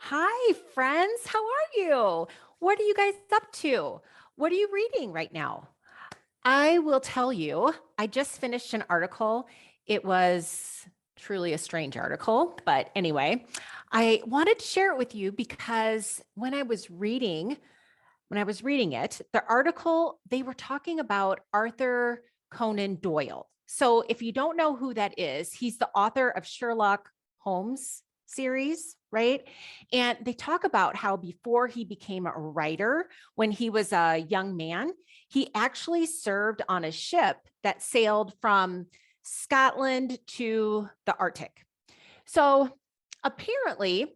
Hi, friends. How are you? What are you guys up to? What are you reading right now? I will tell you, I just finished an article. It was truly a strange article, but anyway, I wanted to share it with you because when I was reading it, the article, they were talking about Arthur Conan Doyle. So if you don't know who that is, he's the author of Sherlock Holmes series, right? And they talk about how before he became a writer, when he was a young man, he actually served on a ship that sailed from Scotland to the Arctic. So apparently,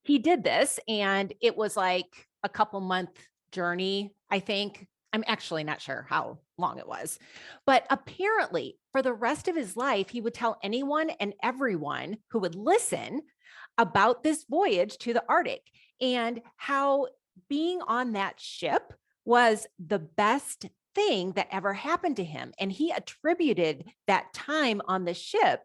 he did this and it was like a couple month journey, I think. I'm actually not sure how long it was. But apparently, for the rest of his life, he would tell anyone and everyone who would listen about this voyage to the Arctic and how being on that ship was the best thing that ever happened to him. And he attributed that time on the ship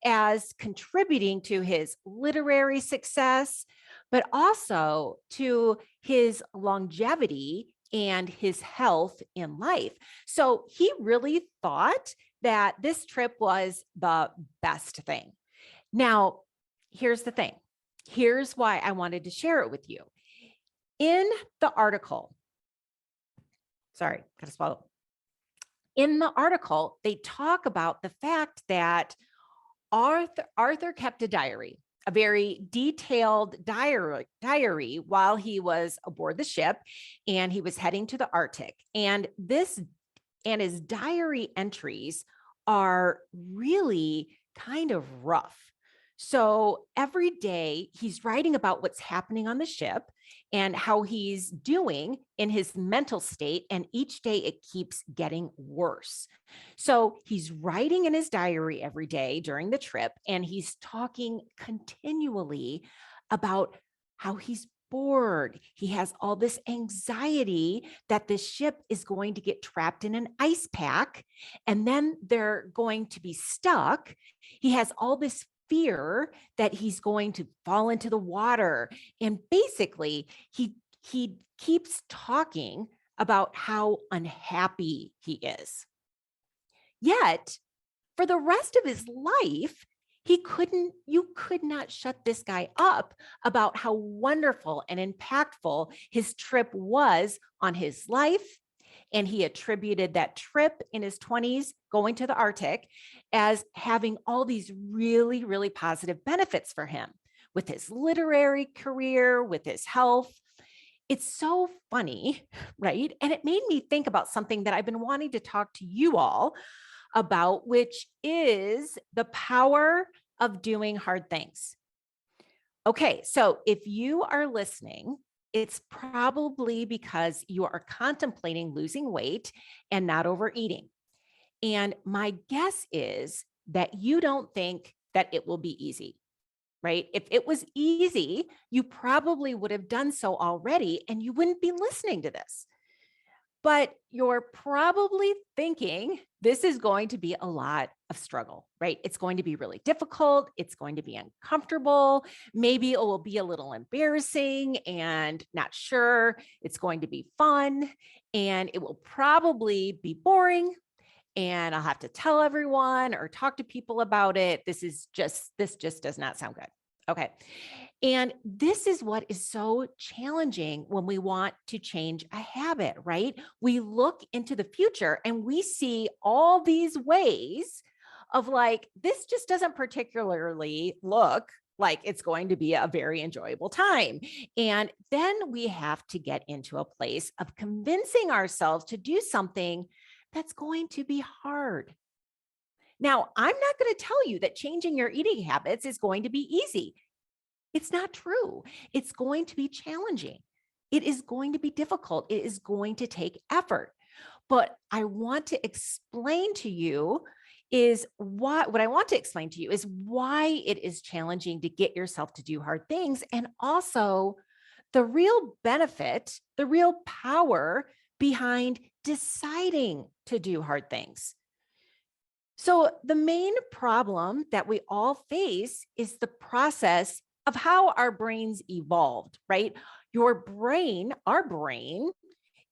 as contributing to his literary success, but also to his longevity and his health in life. So he really thought that this trip was the best thing. Now, here's the thing. Here's why I wanted to share it with you. In the article, sorry, got to swallow. In the article, they talk about the fact that Arthur kept a diary, a very detailed diary while he was aboard the ship and he was heading to the Arctic. And his diary entries are really kind of rough. So every day he's writing about what's happening on the ship and how he's doing in his mental state. And each day it keeps getting worse. So he's writing in his diary every day during the trip, and he's talking continually about how he's bored. He has all this anxiety that the ship is going to get trapped in an ice pack and then they're going to be stuck. He has all this fear that he's going to fall into the water. And basically, he keeps talking about how unhappy he is. Yet, for the rest of his life, you could not shut this guy up about how wonderful and impactful his trip was on his life. And he attributed that trip in his 20s going to the Arctic as having all these really, really positive benefits for him with his literary career, with his health. It's so funny, right? And it made me think about something that I've been wanting to talk to you all about, which is the power of doing hard things. Okay, so if you are listening, it's probably because you are contemplating losing weight and not overeating. And my guess is that you don't think that it will be easy, right? If it was easy, you probably would have done so already and you wouldn't be listening to this. But you're probably thinking this is going to be a lot of struggle, right? It's going to be really difficult. It's going to be uncomfortable. Maybe it will be a little embarrassing and not sure. It's going to be fun and it will probably be boring. And I'll have to tell everyone or talk to people about it. This just does not sound good. Okay. And this is what is so challenging when we want to change a habit, right? We look into the future and we see all these ways of like, this just doesn't particularly look like it's going to be a very enjoyable time. And then we have to get into a place of convincing ourselves to do something that's going to be hard. Now, I'm not going to tell you that changing your eating habits is going to be easy. It's not true. It's going to be challenging. It is going to be difficult. It is going to take effort. But I want to explain to you is what I want to explain to you is why it is challenging to get yourself to do hard things, and also the real benefit, the real power behind deciding to do hard things. So, the main problem that we all face is the process of how our brains evolved, right? Your brain, our brain,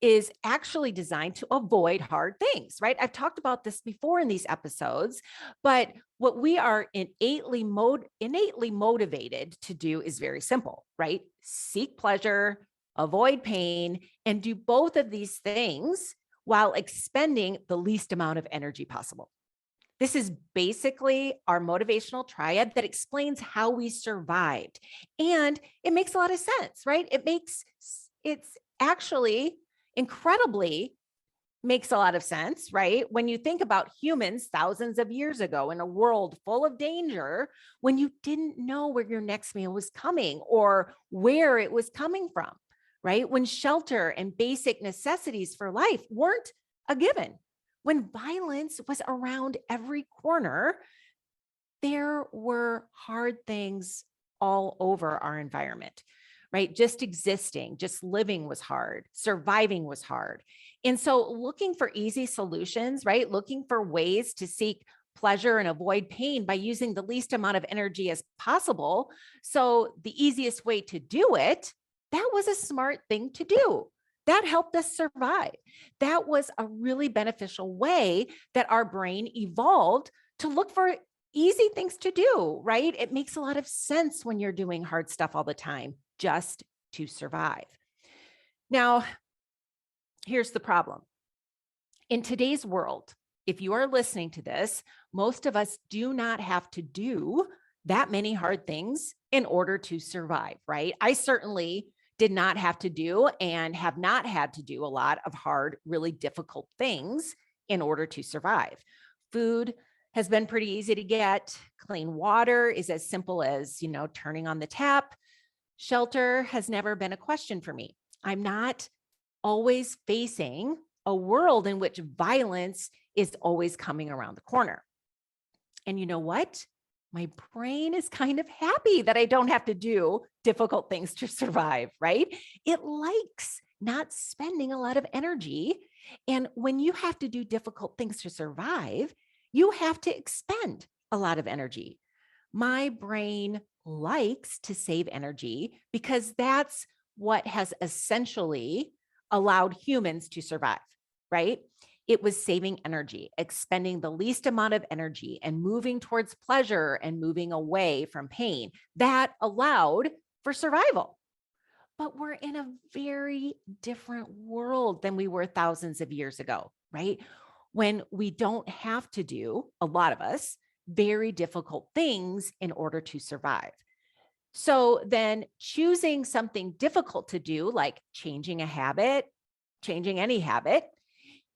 is actually designed to avoid hard things, right? I've talked about this before in these episodes, but what we are innately motivated to do is very simple, right? Seek pleasure, avoid pain, and do both of these things while expending the least amount of energy possible. This is basically our motivational triad that explains how we survived. And it makes a lot of sense, right? It's actually incredibly makes a lot of sense, right? When you think about humans thousands of years ago in a world full of danger, when you didn't know where your next meal was coming or where it was coming from, right? When shelter and basic necessities for life weren't a given, when violence was around every corner, there were hard things all over our environment, right? Just existing, just living was hard, surviving was hard. And so looking for easy solutions, right? Looking for ways to seek pleasure and avoid pain by using the least amount of energy as possible. So the easiest way to do it, that was a smart thing to do. That helped us survive. That was a really beneficial way that our brain evolved to look for easy things to do, right? It makes a lot of sense when you're doing hard stuff all the time just to survive. Now, here's the problem. In today's world, if you are listening to this, most of us do not have to do that many hard things in order to survive, right? I certainly did not have to do and have not had to do a lot of hard, really difficult things in order to survive. Food has been pretty easy to get. Clean water is as simple as, turning on the tap. Shelter has never been a question for me. I'm not always facing a world in which violence is always coming around the corner. And you know what? My brain is kind of happy that I don't have to do difficult things to survive, right? It likes not spending a lot of energy. And when you have to do difficult things to survive, you have to expend a lot of energy. My brain likes to save energy because that's what has essentially allowed humans to survive, right? It was saving energy, expending the least amount of energy and moving towards pleasure and moving away from pain. That allowed for survival. But we're in a very different world than we were thousands of years ago, right? When we don't have to do, a lot of us, very difficult things in order to survive. So then choosing something difficult to do, like changing a habit, changing any habit,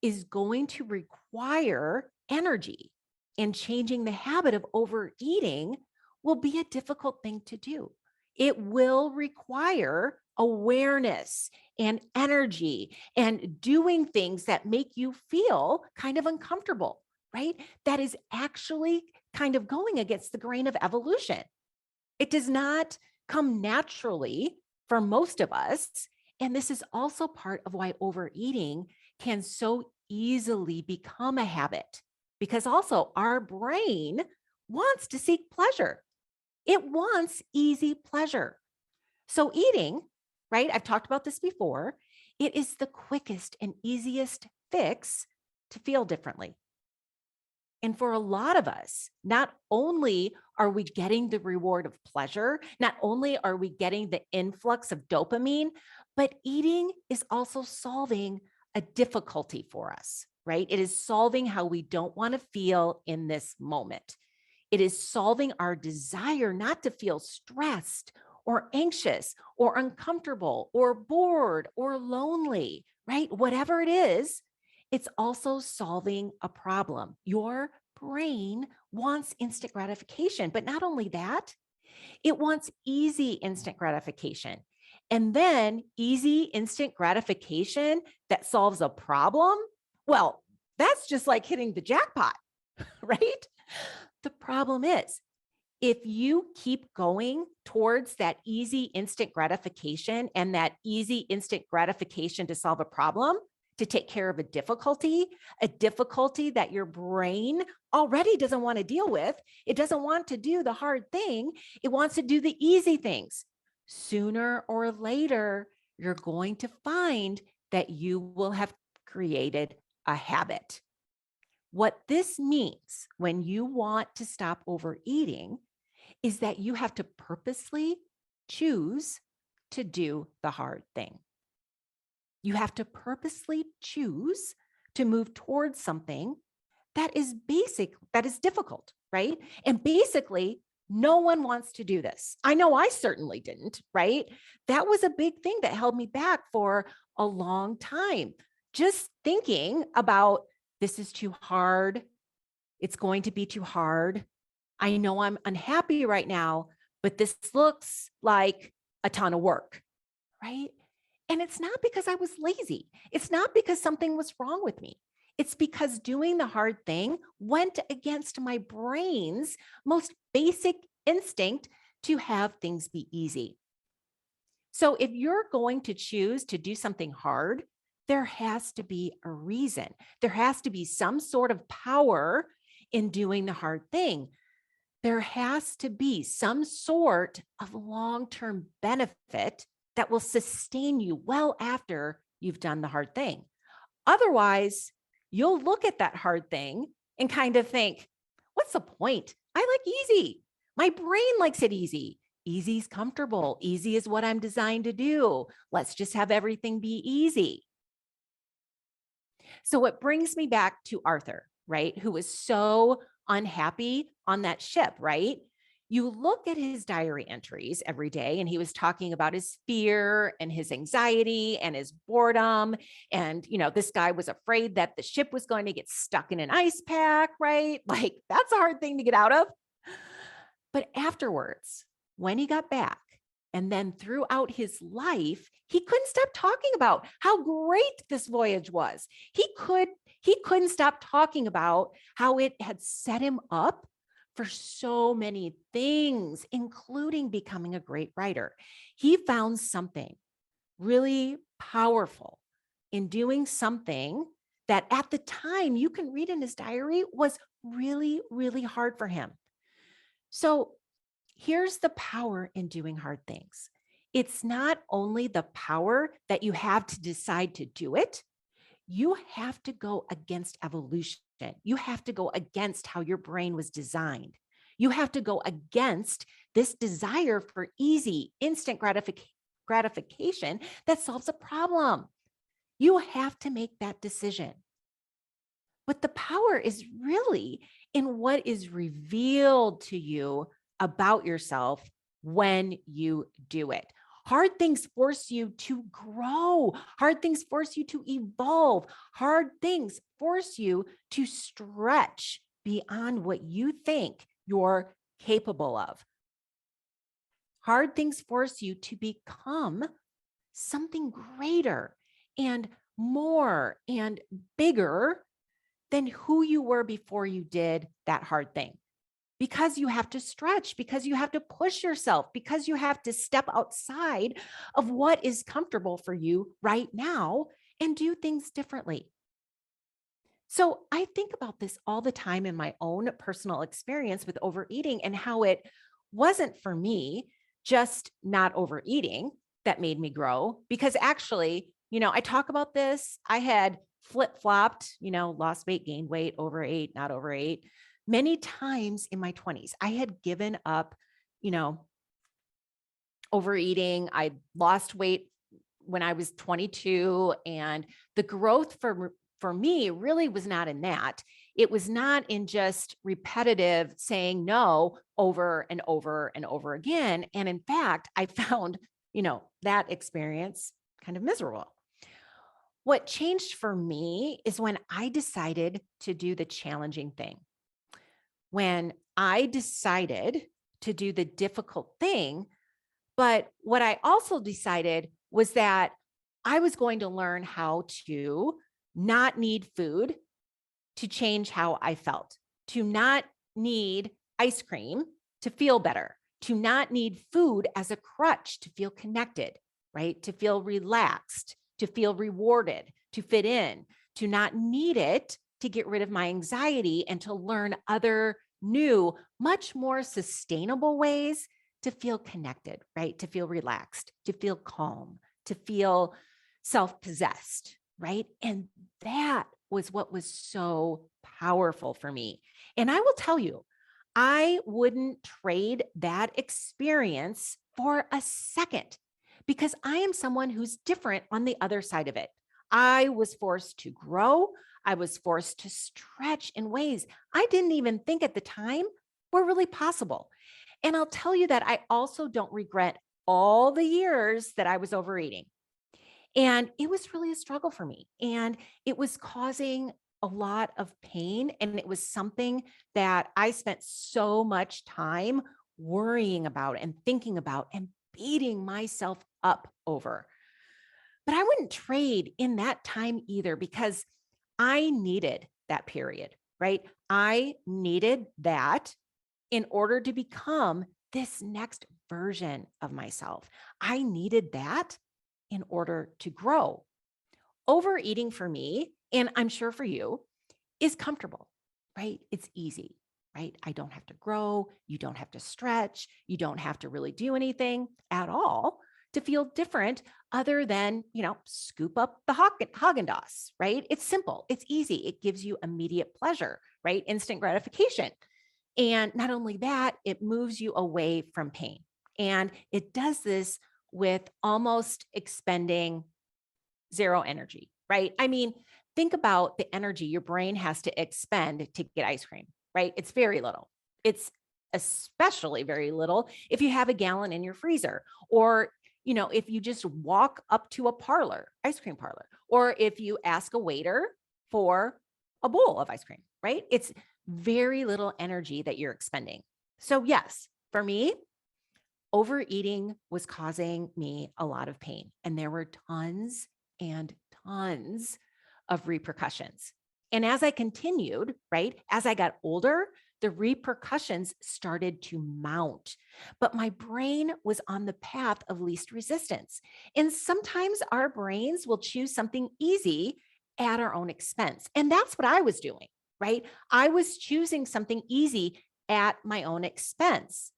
is going to require energy. And changing the habit of overeating will be a difficult thing to do. It will require awareness and energy and doing things that make you feel kind of uncomfortable, right? That is actually kind of going against the grain of evolution. It does not come naturally for most of us. And this is also part of why overeating can so easily become a habit, because also our brain wants to seek pleasure. It wants easy pleasure. So eating, right? I've talked about this before. It is the quickest and easiest fix to feel differently. And for a lot of us, not only are we getting the reward of pleasure, not only are we getting the influx of dopamine, but eating is also solving a difficulty for us, right? It is solving how we don't want to feel in this moment. It is solving our desire not to feel stressed or anxious or uncomfortable or bored or lonely, right? Whatever it is, it's also solving a problem. Your brain wants instant gratification, but not only that, it wants easy instant gratification. And then easy instant gratification that solves a problem. Well, that's just like hitting the jackpot, right? The problem is, if you keep going towards that easy instant gratification and that easy instant gratification to solve a problem, to take care of a difficulty that your brain already doesn't want to deal with. It doesn't want to do the hard thing. It wants to do the easy things. Sooner or later, you're going to find that you will have created a habit. What this means when you want to stop overeating is that you have to purposely choose to do the hard thing. You have to purposely choose to move towards something that is difficult, right? And basically, no one wants to do this. I know I certainly didn't, right? That was a big thing that held me back for a long time. Just thinking about this is too hard. It's going to be too hard. I know I'm unhappy right now, but this looks like a ton of work, right? And it's not because I was lazy. It's not because something was wrong with me. It's because doing the hard thing went against my brain's most basic instinct to have things be easy. So if you're going to choose to do something hard, there has to be a reason. There has to be some sort of power in doing the hard thing. There has to be some sort of long-term benefit that will sustain you well after you've done the hard thing. Otherwise, you'll look at that hard thing and kind of think, what's the point? I like easy. My brain likes it easy. Easy's comfortable. Easy is what I'm designed to do. Let's just have everything be easy. So it brings me back to Arthur, right? Who was so unhappy on that ship, right? You look at his diary entries every day, and he was talking about his fear and his anxiety and his boredom. And, this guy was afraid that the ship was going to get stuck in an ice pack, right? Like, that's a hard thing to get out of. But afterwards, when he got back, and then throughout his life, he couldn't stop talking about how great this voyage was. He couldn't stop talking about how it had set him up for so many things, including becoming a great writer. He found something really powerful in doing something that at the time, you can read in his diary, was really, really hard for him. So here's the power in doing hard things. It's not only the power that you have to decide to do it, you have to go against evolution. You have to go against how your brain was designed. You have to go against this desire for easy, instant gratification that solves a problem. You have to make that decision. But the power is really in what is revealed to you about yourself when you do it. Hard things force you to grow. Hard things force you to evolve. Hard things force you to stretch beyond what you think you're capable of. Hard things force you to become something greater and more and bigger than who you were before you did that hard thing. Because you have to stretch, because you have to push yourself, because you have to step outside of what is comfortable for you right now and do things differently. So I think about this all the time in my own personal experience with overeating and how it wasn't for me just not overeating that made me grow, because actually, I talk about this. I had flip-flopped, lost weight, gained weight, overate, not overate, many times in my 20s. I had given up, overeating. I lost weight when I was 22, and the growth for me really was not in that. It was not in just repetitive saying no over and over and over again. And in fact, I found, that experience kind of miserable. What changed for me is when I decided to do the challenging thing. When I decided to do the difficult thing, but what I also decided was that I was going to learn how to not need food to change how I felt, to not need ice cream to feel better, to not need food as a crutch to feel connected, right? To feel relaxed, to feel rewarded, to fit in, to not need it, to get rid of my anxiety and to learn other new, much more sustainable ways to feel connected, right? To feel relaxed, to feel calm, to feel self-possessed, right? And that was what was so powerful for me. And I will tell you, I wouldn't trade that experience for a second because I am someone who's different on the other side of it. I was forced to grow. I was forced to stretch in ways I didn't even think at the time were really possible. And I'll tell you that I also don't regret all the years that I was overeating. And it was really a struggle for me. And it was causing a lot of pain. And it was something that I spent so much time worrying about and thinking about and beating myself up over. But I wouldn't trade in that time either because I needed that period, right? I needed that in order to become this next version of myself. I needed that in order to grow. Overeating for me, and I'm sure for you, is comfortable, right? It's easy, right? I don't have to grow. You don't have to stretch. You don't have to really do anything at all to feel different other than, scoop up the Haagen-Dazs, right? It's simple. It's easy. It gives you immediate pleasure, right? Instant gratification. And not only that, it moves you away from pain. And it does this with almost expending zero energy, right? I mean, think about the energy your brain has to expend to get ice cream, right? It's very little. It's especially very little if you have a gallon in your freezer, or if you just walk up to a parlor, ice cream parlor, or if you ask a waiter for a bowl of ice cream, right? It's very little energy that you're expending. So yes, for me, overeating was causing me a lot of pain, and there were tons and tons of repercussions. And as I continued, right, as I got older, the repercussions started to mount, but my brain was on the path of least resistance. And sometimes our brains will choose something easy at our own expense. And that's what I was doing, right? I was choosing something easy at my own expense.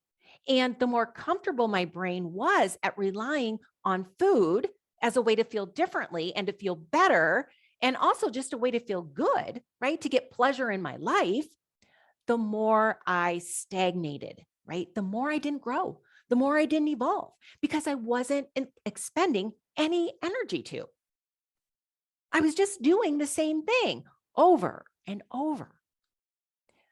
And the more comfortable my brain was at relying on food as a way to feel differently and to feel better, and also just a way to feel good, right? To get pleasure in my life, the more I stagnated, right? The more I didn't grow, the more I didn't evolve because I wasn't expending any energy to. I was just doing the same thing over and over.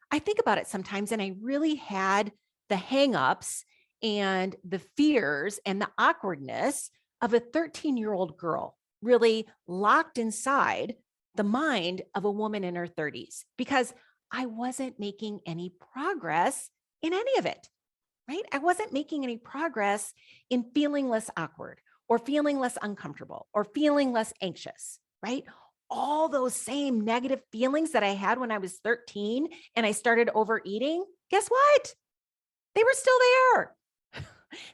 I think about it sometimes, and I really had the hangups and the fears and the awkwardness of a 13-year-old girl, really locked inside the mind of a woman in her 30s, because I wasn't making any progress in any of it, right? I wasn't making any progress in feeling less awkward or feeling less uncomfortable or feeling less anxious, right? All those same negative feelings that I had when I was 13 and I started overeating, guess what? They were still there.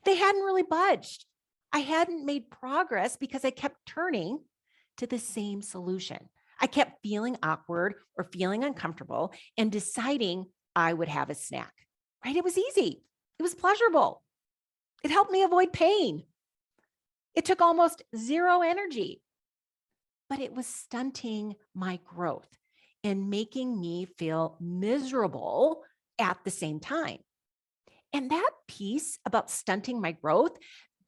They hadn't really budged. I hadn't made progress because I kept turning to the same solution. I kept feeling awkward or feeling uncomfortable and deciding I would have a snack, right? It was easy. It was pleasurable. It helped me avoid pain. It took almost zero energy, but it was stunting my growth and making me feel miserable at the same time. And that piece about stunting my growth,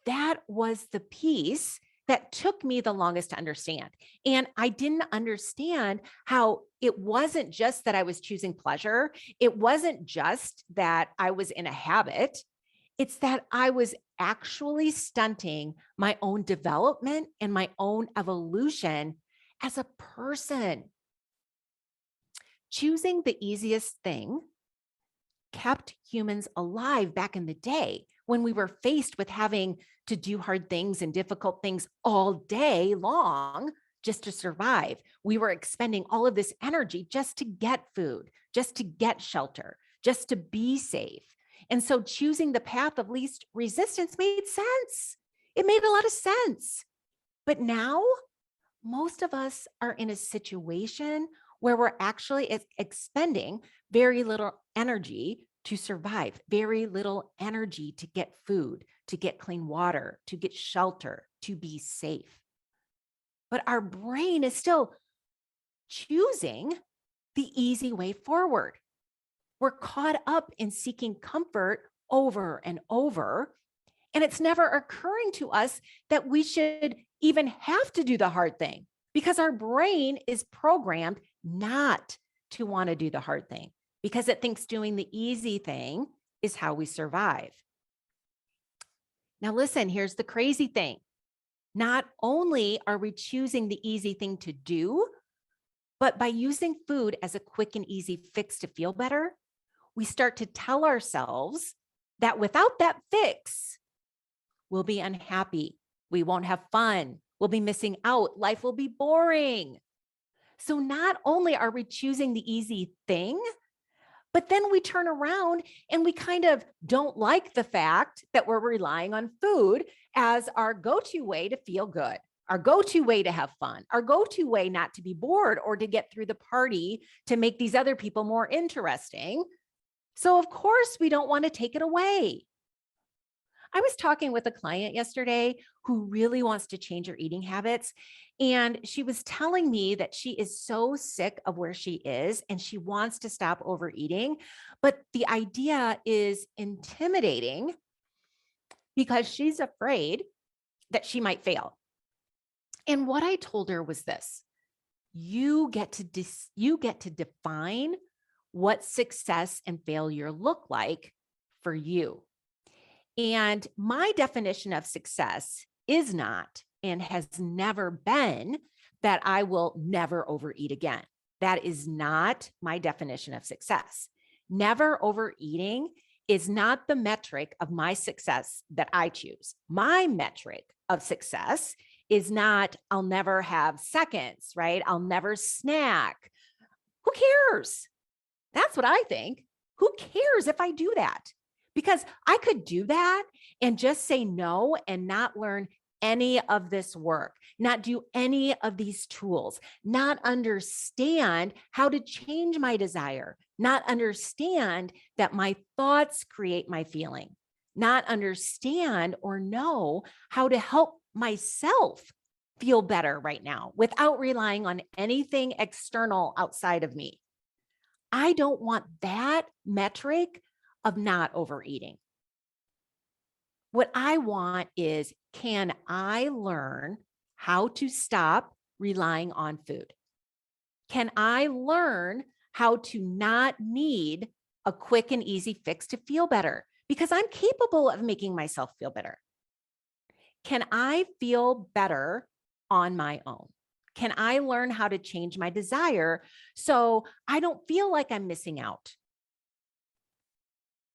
that was the piece that took me the longest to understand. And I didn't understand how it wasn't just that I was choosing pleasure. It wasn't just that I was in a habit. It's that I was actually stunting my own development and my own evolution as a person. Choosing the easiest thing kept humans alive back in the day when we were faced with having to do hard things and difficult things all day long just to survive. We were expending all of this energy just to get food, just to get shelter, just to be safe. And so choosing the path of least resistance made sense. It made a lot of sense. But now most of us are in a situation where we're actually expending very little energy to survive, very little energy to get food, to get clean water, to get shelter, to be safe. But our brain is still choosing the easy way forward. We're caught up in seeking comfort over and over. And it's never occurring to us that we should even have to do the hard thing because our brain is programmed not to want to do the hard thing because it thinks doing the easy thing is how we survive. Now, listen, here's the crazy thing. Not only are we choosing the easy thing to do, but by using food as a quick and easy fix to feel better, we start to tell ourselves that without that fix, we'll be unhappy. We won't have fun. We'll be missing out. Life will be boring. So not only are we choosing the easy thing, but then we turn around and we kind of don't like the fact that we're relying on food as our go-to way to feel good, our go-to way to have fun, our go-to way not to be bored or to get through the party to make these other people more interesting. So of course we don't want to take it away. I was talking with a client yesterday who really wants to change her eating habits. And she was telling me that she is so sick of where she is and she wants to stop overeating. But the idea is intimidating because she's afraid that she might fail. And what I told her was this: you get to define what success and failure look like for you. And my definition of success is not and has never been that I will never overeat again. That is not my definition of success. Never overeating is not the metric of my success that I choose. My metric of success is not, I'll never have seconds, right? I'll never snack. Who cares? That's what I think. Who cares if I do that? Because I could do that and just say no and not learn any of this work, not do any of these tools, not understand how to change my desire, not understand that my thoughts create my feeling, not understand or know how to help myself feel better right now without relying on anything external outside of me. I don't want that metric of not overeating. What I want is, can I learn how to stop relying on food? Can I learn how to not need a quick and easy fix to feel better? Because I'm capable of making myself feel better. Can I feel better on my own? Can I learn how to change my desire so I don't feel like I'm missing out,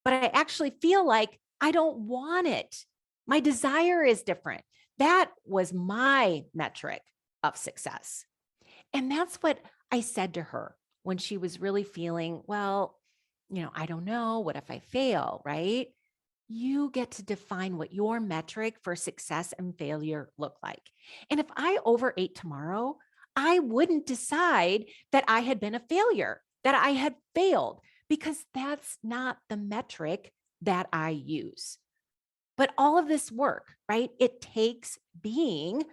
but I actually feel like I don't want it? My desire is different. That was my metric of success. And that's what I said to her when she was really feeling, well, I don't know. What if I fail, right? You get to define what your metric for success and failure look like. And if I overate tomorrow, I wouldn't decide that I had been a failure, that I had failed, because that's not the metric that I use. But all of this work, right? It takes being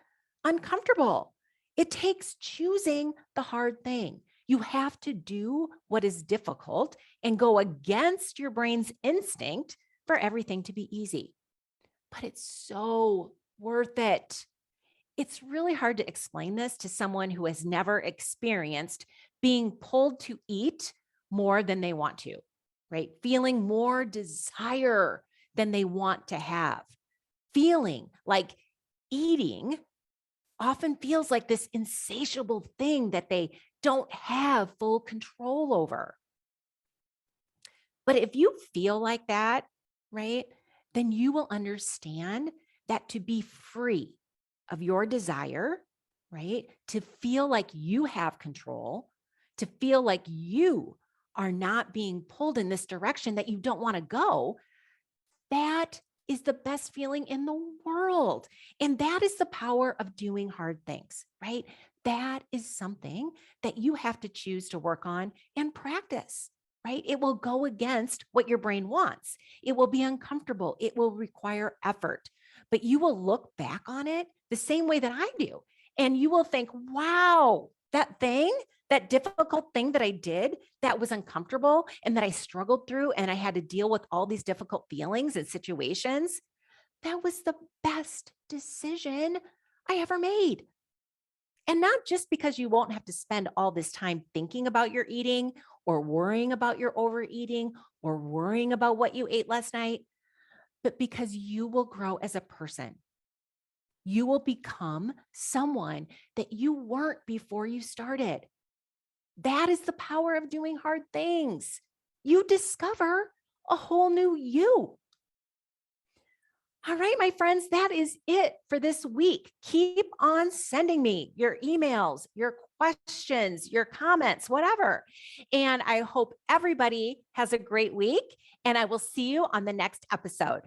uncomfortable. It takes choosing the hard thing. You have to do what is difficult and go against your brain's instinct for everything to be easy. But it's so worth it. It's really hard to explain this to someone who has never experienced being pulled to eat more than they want to, right? Feeling more desire than they want to have. Feeling like eating often feels like this insatiable thing that they don't have full control over. But if you feel like that, right, then you will understand that to be free of your desire, right, to feel like you have control, to feel like you are not being pulled in this direction that you don't want to go, that is the best feeling in the world. And that is the power of doing hard things, right? that is something that you have to choose to work on and practice, right? It will go against what your brain wants. It will be uncomfortable. It will require effort, but you will look back on it the same way that I do. And you will think, wow, that difficult thing that I did that was uncomfortable and that I struggled through and I had to deal with all these difficult feelings and situations, that was the best decision I ever made. And not just because you won't have to spend all this time thinking about your eating or worrying about your overeating or worrying about what you ate last night, but because you will grow as a person. You will become someone that you weren't before you started. That is the power of doing hard things. You discover a whole new you. All right, my friends, that is it for this week. Keep on sending me your emails, your questions, your comments, whatever. And I hope everybody has a great week, and I will see you on the next episode.